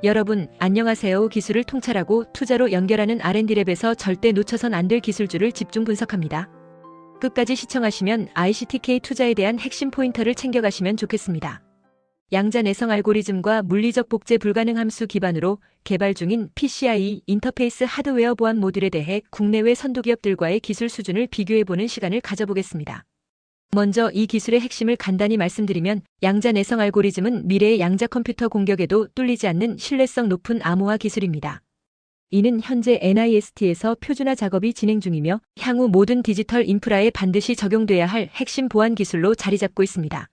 여러분, 안녕하세요. 기술을 통찰하고 투자로 연결하는 R&D랩에서 절대 놓쳐선 안 될 기술주를 집중 분석합니다. 끝까지 시청하시면 ICTK 투자에 대한 핵심 포인터를 챙겨가시면 좋겠습니다. 양자 내성 알고리즘과 물리적 복제 불가능 함수 기반으로 개발 중인 PCIe 인터페이스 하드웨어 보안 모듈에 대해 국내외 선두기업들과의 기술 수준을 비교해보는 시간을 가져보겠습니다. 먼저 이 기술의 핵심을 간단히 말씀드리면 양자 내성 알고리즘은 미래의 양자 컴퓨터 공격에도 뚫리지 않는 신뢰성 높은 암호화 기술입니다. 이는 현재 NIST에서 표준화 작업이 진행 중이며 향후 모든 디지털 인프라에 반드시 적용돼야 할 핵심 보안 기술로 자리 잡고 있습니다.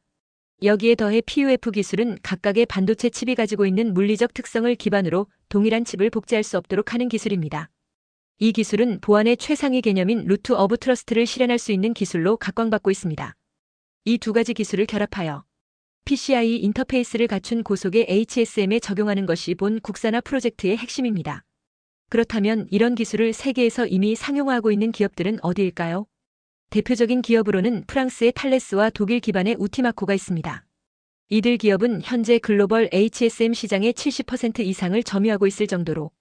여기에 더해 PUF 기술은 각각의 반도체 칩이 가지고 있는 물리적 특성을 기반으로 동일한 칩을 복제할 수 없도록 하는 기술입니다. 이 기술은 보안의 최상위 개념인 루트 오브 트러스트를 실현할 수 있는 기술로 각광받고 있습니다. 이 두 가지 기술을 결합하여 PCIe 인터페이스를 갖춘 고속의 HSM에 적용하는 것이 본 국산화 프로젝트의 핵심입니다. 그렇다면 이런 기술을 세계에서 이미 상용화하고 있는 기업들은 어디일까요? 대표적인 기업으로는 프랑스의 탈레스와 독일 기반의 우티마코가 있습니다. 이들 기업은 현재 글로벌 HSM 시장의 70% 이상을 점유하고 있을 정도로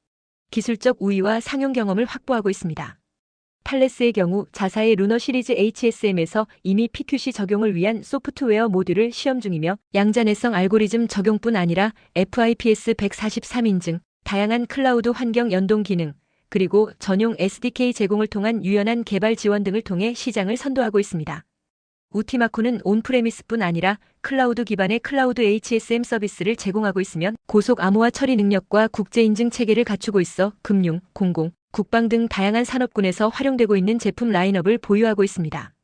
기술적 우위와 상용 경험을 확보하고 있습니다. 탈레스의 경우 자사의 루너 시리즈 HSM에서 이미 PQC 적용을 위한 소프트웨어 모듈을 시험 중이며 양자 내성 알고리즘 적용뿐 아니라 FIPS 143 인증, 다양한 클라우드 환경 연동 기능, 그리고 전용 SDK 제공을 통한 유연한 개발 지원 등을 통해 시장을 선도하고 있습니다. 우티마코는 온프레미스뿐 아니라 클라우드 기반의 클라우드 HSM 서비스를 제공하고 있으며 고속 암호화 처리 능력과 국제 인증 체계를 갖추고 있어 금융, 공공, 국방 등 다양한 산업군에서 활용되고 있는 제품 라인업을 보유하고 있습니다.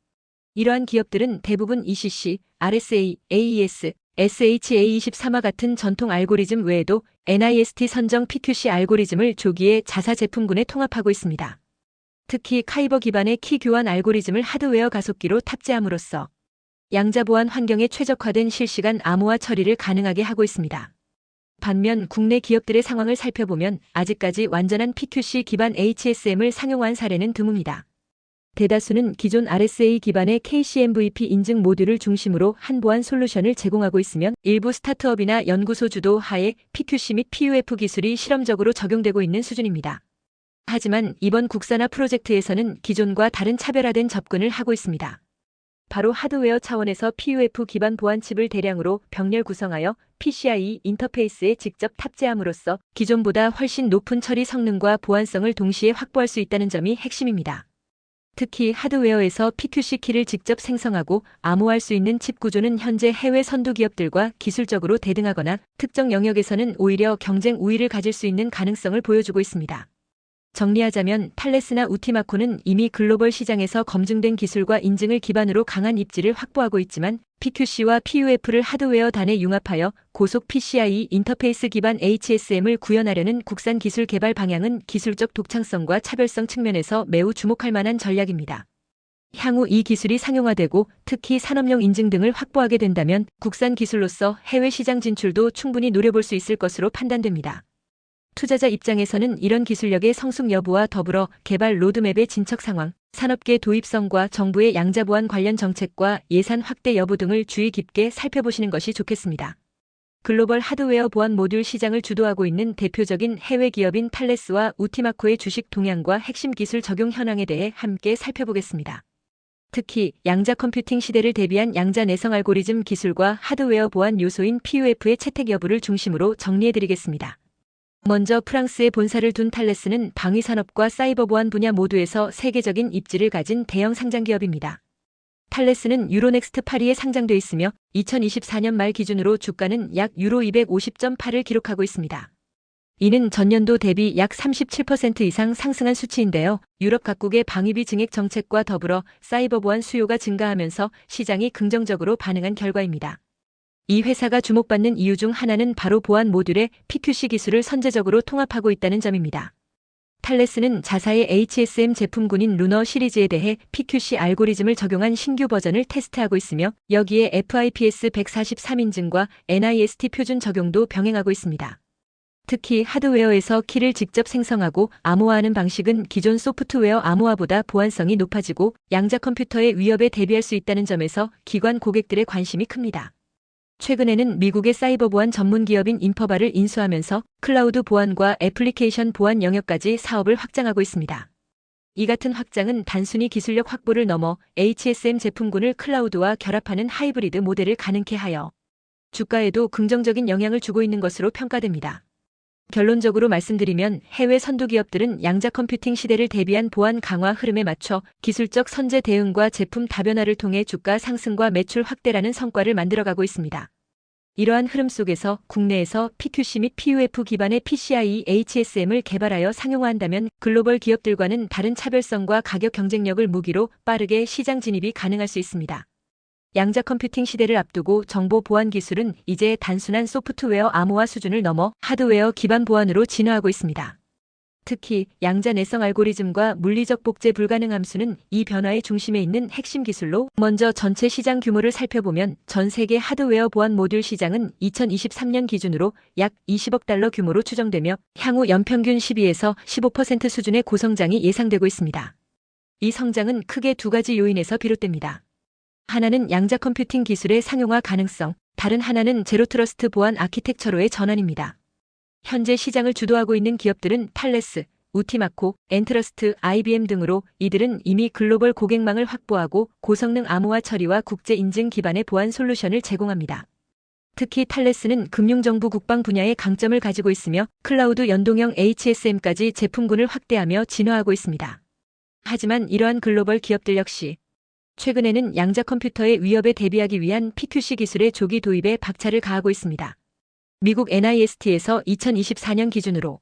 이러한 기업들은 대부분 ECC, RSA, AES, SHA23와 같은 전통 알고리즘 외에도 NIST 선정 PQC 알고리즘을 조기에 자사 제품군에 통합하고 있습니다. 특히 카이버 기반의 키 교환 알고리즘을 하드웨어 가속기로 탑재함으로써 양자 보안 환경에 최적화된 실시간 암호화 처리를 가능하게 하고 있습니다. 반면 국내 기업들의 상황을 살펴보면 아직까지 완전한 PQC 기반 HSM을 상용화한 사례는 드뭅니다. 대다수는 기존 RSA 기반의 KCMVP 인증 모듈을 중심으로 한 보안 솔루션을 제공하고 있으며 일부 스타트업이나 연구소 주도 하에 PQC 및 PUF 기술이 실험적으로 적용되고 있는 수준입니다. 하지만 이번 국산화 프로젝트에서는 기존과 다른 차별화된 접근을 하고 있습니다. 바로 하드웨어 차원에서 PUF 기반 보안 칩을 대량으로 병렬 구성하여 PCIe 인터페이스에 직접 탑재함으로써 기존보다 훨씬 높은 처리 성능과 보안성을 동시에 확보할 수 있다는 점이 핵심입니다. 특히 하드웨어에서 PQC 키를 직접 생성하고 암호화할 수 있는 칩 구조는 현재 해외 선두 기업들과 기술적으로 대등하거나 특정 영역에서는 오히려 경쟁 우위를 가질 수 있는 가능성을 보여주고 있습니다. 정리하자면 탈레스나 우티마코는 이미 글로벌 시장에서 검증된 기술과 인증을 기반으로 강한 입지를 확보하고 있지만 PQC와 PUF를 하드웨어 단에 융합하여 고속 PCIe 인터페이스 기반 HSM을 구현하려는 국산 기술 개발 방향은 기술적 독창성과 차별성 측면에서 매우 주목할 만한 전략입니다. 향후 이 기술이 상용화되고 특히 산업용 인증 등을 확보하게 된다면 국산 기술로서 해외 시장 진출도 충분히 노려볼 수 있을 것으로 판단됩니다. 투자자 입장에서는 이런 기술력의 성숙 여부와 더불어 개발 로드맵의 진척 상황, 산업계 도입성과 정부의 양자 보안 관련 정책과 예산 확대 여부 등을 주의 깊게 살펴보시는 것이 좋겠습니다. 글로벌 하드웨어 보안 모듈 시장을 주도하고 있는 대표적인 해외 기업인 탈레스와 우티마코의 주식 동향과 핵심 기술 적용 현황에 대해 함께 살펴보겠습니다. 특히 양자 컴퓨팅 시대를 대비한 양자 내성 알고리즘 기술과 하드웨어 보안 요소인 PUF의 채택 여부를 중심으로 정리해드리겠습니다. 먼저 프랑스에 본사를 둔 탈레스는 방위산업과 사이버 보안 분야 모두에서 세계적인 입지를 가진 대형 상장기업입니다. 탈레스는 유로넥스트 파리에 상장돼 있으며 2024년 말 기준으로 주가는 약 유로 250.8을 기록하고 있습니다. 이는 전년도 대비 약 37% 이상 상승한 수치인데요. 유럽 각국의 방위비 증액 정책과 더불어 사이버 보안 수요가 증가하면서 시장이 긍정적으로 반응한 결과입니다. 이 회사가 주목받는 이유 중 하나는 바로 보안 모듈에 PQC 기술을 선제적으로 통합하고 있다는 점입니다. 탈레스는 자사의 HSM 제품군인 루너 시리즈에 대해 PQC 알고리즘을 적용한 신규 버전을 테스트하고 있으며 여기에 FIPS 143 인증과 NIST 표준 적용도 병행하고 있습니다. 특히 하드웨어에서 키를 직접 생성하고 암호화하는 방식은 기존 소프트웨어 암호화보다 보안성이 높아지고 양자 컴퓨터의 위협에 대비할 수 있다는 점에서 기관 고객들의 관심이 큽니다. 최근에는 미국의 사이버 보안 전문 기업인 인퍼바를 인수하면서 클라우드 보안과 애플리케이션 보안 영역까지 사업을 확장하고 있습니다. 이 같은 확장은 단순히 기술력 확보를 넘어 HSM 제품군을 클라우드와 결합하는 하이브리드 모델을 가능케 하여 주가에도 긍정적인 영향을 주고 있는 것으로 평가됩니다. 결론적으로 말씀드리면 해외 선두 기업들은 양자 컴퓨팅 시대를 대비한 보안 강화 흐름에 맞춰 기술적 선제 대응과 제품 다변화를 통해 주가 상승과 매출 확대라는 성과를 만들어가고 있습니다. 이러한 흐름 속에서 국내에서 PQC 및 PUF 기반의 PCIe HSM을 개발하여 상용화한다면 글로벌 기업들과는 다른 차별성과 가격 경쟁력을 무기로 빠르게 시장 진입이 가능할 수 있습니다. 양자 컴퓨팅 시대를 앞두고 정보 보안 기술은 이제 단순한 소프트웨어 암호화 수준을 넘어 하드웨어 기반 보안으로 진화하고 있습니다. 특히 양자 내성 알고리즘과 물리적 복제 불가능 함수는 이 변화의 중심에 있는 핵심 기술로 먼저 전체 시장 규모를 살펴보면 전 세계 하드웨어 보안 모듈 시장은 2023년 기준으로 약 20억 달러 규모로 추정되며 향후 연평균 12에서 15% 수준의 고성장이 예상되고 있습니다. 이 성장은 크게 두 가지 요인에서 비롯됩니다. 하나는 양자 컴퓨팅 기술의 상용화 가능성, 다른 하나는 제로 트러스트 보안 아키텍처로의 전환입니다. 현재 시장을 주도하고 있는 기업들은 탈레스, 우티마코, 엔트러스트, IBM 등으로 이들은 이미 글로벌 고객망을 확보하고 고성능 암호화 처리와 국제 인증 기반의 보안 솔루션을 제공합니다. 특히 탈레스는 금융정부 국방 분야의 강점을 가지고 있으며 클라우드 연동형 HSM까지 제품군을 확대하며 진화하고 있습니다. 하지만 이러한 글로벌 기업들 역시 최근에는 양자 컴퓨터의 위협에 대비하기 위한 PQC 기술의 조기 도입에 박차를 가하고 있습니다. 미국 NIST에서 2024년 기준으로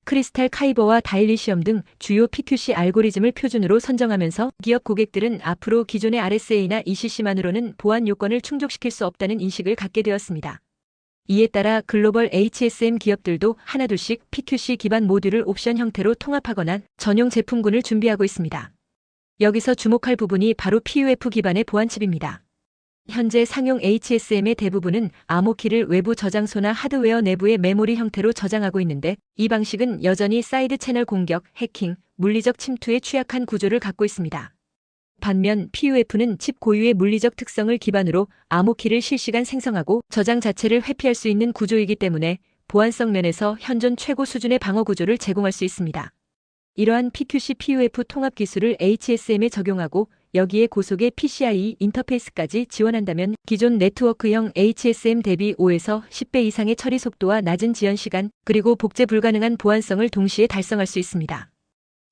크리스탈 카이버와 다일리시엄 등 주요 PQC 알고리즘을 표준으로 선정하면서 기업 고객들은 앞으로 기존의 RSA나 ECC만으로는 보안 요건을 충족시킬 수 없다는 인식을 갖게 되었습니다. 이에 따라 글로벌 HSM 기업들도 하나둘씩 PQC 기반 모듈을 옵션 형태로 통합하거나 전용 제품군을 준비하고 있습니다. 여기서 주목할 부분이 바로 PUF 기반의 보안칩입니다. 현재 상용 HSM의 대부분은 암호키를 외부 저장소나 하드웨어 내부의 메모리 형태로 저장하고 있는데 이 방식은 여전히 사이드 채널 공격, 해킹, 물리적 침투에 취약한 구조를 갖고 있습니다. 반면 PUF는 칩 고유의 물리적 특성을 기반으로 암호키를 실시간 생성하고 저장 자체를 회피할 수 있는 구조이기 때문에 보안성 면에서 현존 최고 수준의 방어 구조를 제공할 수 있습니다. 이러한 PQC PUF 통합 기술을 HSM에 적용하고 여기에 고속의 PCIe 인터페이스까지 지원한다면 기존 네트워크형 HSM 대비 5에서 10배 이상의 처리 속도와 낮은 지연 시간, 그리고 복제 불가능한 보안성을 동시에 달성할 수 있습니다.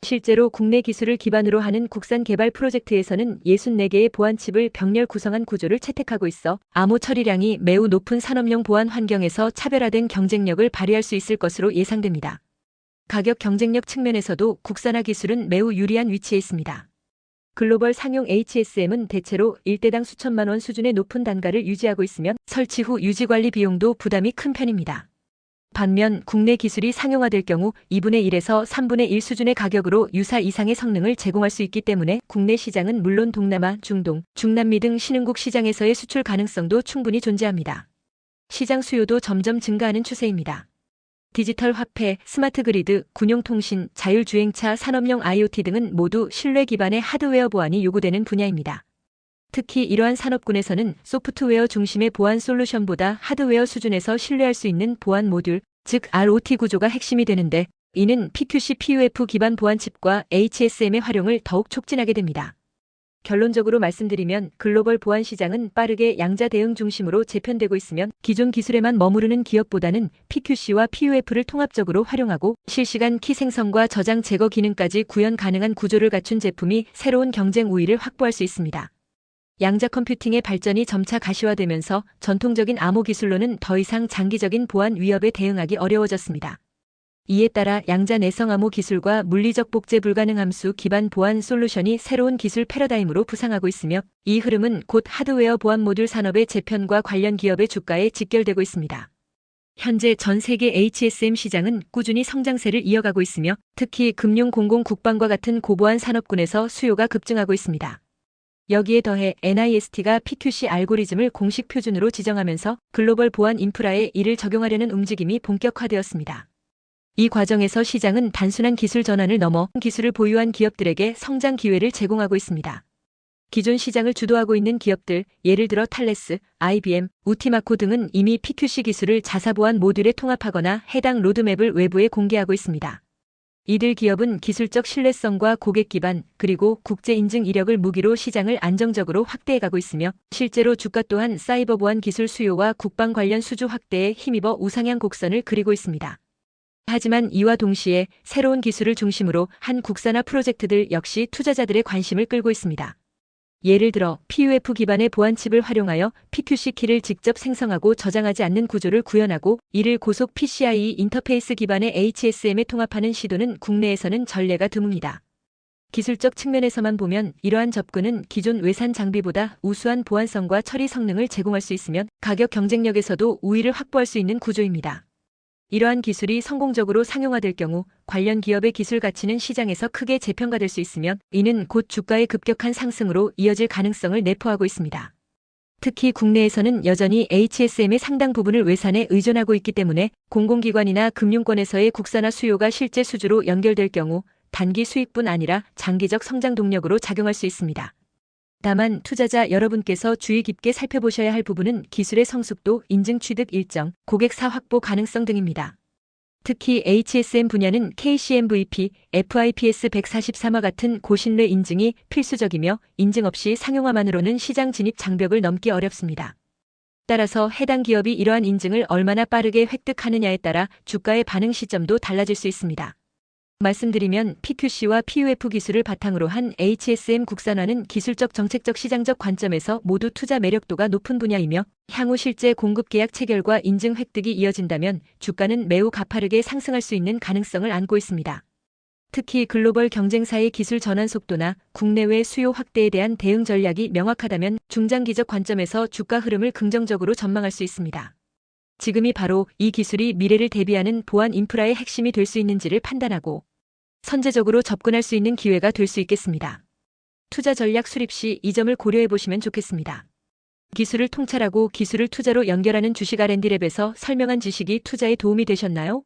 실제로 국내 기술을 기반으로 하는 국산 개발 프로젝트에서는 64개의 보안칩을 병렬 구성한 구조를 채택하고 있어 암호 처리량이 매우 높은 산업용 보안 환경에서 차별화된 경쟁력을 발휘할 수 있을 것으로 예상됩니다. 가격 경쟁력 측면에서도 국산화 기술은 매우 유리한 위치에 있습니다. 글로벌 상용 HSM은 대체로 1대당 수천만 원 수준의 높은 단가를 유지하고 있으며 설치 후 유지관리 비용도 부담이 큰 편입니다. 반면 국내 기술이 상용화될 경우 2분의 1에서 3분의 1 수준의 가격으로 유사 이상의 성능을 제공할 수 있기 때문에 국내 시장은 물론 동남아, 중동, 중남미 등 신흥국 시장에서의 수출 가능성도 충분히 존재합니다. 시장 수요도 점점 증가하는 추세입니다. 디지털 화폐, 스마트 그리드, 군용통신, 자율주행차, 산업용 IoT 등은 모두 신뢰 기반의 하드웨어 보안이 요구되는 분야입니다. 특히 이러한 산업군에서는 소프트웨어 중심의 보안 솔루션보다 하드웨어 수준에서 신뢰할 수 있는 보안 모듈, 즉 ROT 구조가 핵심이 되는데 이는 PQC PUF 기반 보안칩과 HSM의 활용을 더욱 촉진하게 됩니다. 결론적으로 말씀드리면 글로벌 보안 시장은 빠르게 양자 대응 중심으로 재편되고 있으면 기존 기술에만 머무르는 기업보다는 PQC와 PUF를 통합적으로 활용하고 실시간 키 생성과 저장 제거 기능까지 구현 가능한 구조를 갖춘 제품이 새로운 경쟁 우위를 확보할 수 있습니다. 양자 컴퓨팅의 발전이 점차 가시화되면서 전통적인 암호 기술로는 더 이상 장기적인 보안 위협에 대응하기 어려워졌습니다. 이에 따라 양자 내성 암호 기술과 물리적 복제 불가능 함수 기반 보안 솔루션이 새로운 기술 패러다임으로 부상하고 있으며 이 흐름은 곧 하드웨어 보안 모듈 산업의 재편과 관련 기업의 주가에 직결되고 있습니다. 현재 전 세계 HSM 시장은 꾸준히 성장세를 이어가고 있으며 특히 금융 공공 국방과 같은 고보안 산업군에서 수요가 급증하고 있습니다. 여기에 더해 NIST가 PQC 알고리즘을 공식 표준으로 지정하면서 글로벌 보안 인프라에 이를 적용하려는 움직임이 본격화되었습니다. 이 과정에서 시장은 단순한 기술 전환을 넘어 기술을 보유한 기업들에게 성장 기회를 제공하고 있습니다. 기존 시장을 주도하고 있는 기업들, 예를 들어 탈레스, IBM, 우티마코 등은 이미 PQC 기술을 자사보안 모듈에 통합하거나 해당 로드맵을 외부에 공개하고 있습니다. 이들 기업은 기술적 신뢰성과 고객 기반, 그리고 국제 인증 이력을 무기로 시장을 안정적으로 확대해가고 있으며 실제로 주가 또한 사이버 보안 기술 수요와 국방 관련 수주 확대에 힘입어 우상향 곡선을 그리고 있습니다. 하지만 이와 동시에 새로운 기술을 중심으로 한 국산화 프로젝트들 역시 투자자들의 관심을 끌고 있습니다. 예를 들어 PUF 기반의 보안칩을 활용하여 PQC 키를 직접 생성하고 저장하지 않는 구조를 구현하고 이를 고속 PCIe 인터페이스 기반의 HSM에 통합하는 시도는 국내에서는 전례가 드뭅니다. 기술적 측면에서만 보면 이러한 접근은 기존 외산 장비보다 우수한 보안성과 처리 성능을 제공할 수 있으면 가격 경쟁력에서도 우위를 확보할 수 있는 구조입니다. 이러한 기술이 성공적으로 상용화될 경우 관련 기업의 기술 가치는 시장에서 크게 재평가될 수 있으며 이는 곧 주가의 급격한 상승으로 이어질 가능성을 내포하고 있습니다. 특히 국내에서는 여전히 HSM의 상당 부분을 외산에 의존하고 있기 때문에 공공기관이나 금융권에서의 국산화 수요가 실제 수주로 연결될 경우 단기 수익뿐 아니라 장기적 성장 동력으로 작용할 수 있습니다. 다만 투자자 여러분께서 주의 깊게 살펴보셔야 할 부분은 기술의 성숙도, 인증 취득 일정, 고객사 확보 가능성 등입니다. 특히 HSM 분야는 KCMVP, FIPS 143와 같은 고신뢰 인증이 필수적이며 인증 없이 상용화만으로는 시장 진입 장벽을 넘기 어렵습니다. 따라서 해당 기업이 이러한 인증을 얼마나 빠르게 획득하느냐에 따라 주가의 반응 시점도 달라질 수 있습니다. 말씀드리면 PQC와 PUF 기술을 바탕으로 한 HSM 국산화는 기술적 정책적 시장적 관점에서 모두 투자 매력도가 높은 분야이며 향후 실제 공급 계약 체결과 인증 획득이 이어진다면 주가는 매우 가파르게 상승할 수 있는 가능성을 안고 있습니다. 특히 글로벌 경쟁사의 기술 전환 속도나 국내외 수요 확대에 대한 대응 전략이 명확하다면 중장기적 관점에서 주가 흐름을 긍정적으로 전망할 수 있습니다. 지금이 바로 이 기술이 미래를 대비하는 보안 인프라의 핵심이 될 수 있는지를 판단하고 선제적으로 접근할 수 있는 기회가 될 수 있겠습니다. 투자 전략 수립 시 이 점을 고려해 보시면 좋겠습니다. 기술을 통찰하고 기술을 투자로 연결하는 주식 R&D랩에서 설명한 지식이 투자에 도움이 되셨나요?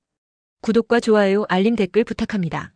구독과 좋아요, 알림 댓글 부탁합니다.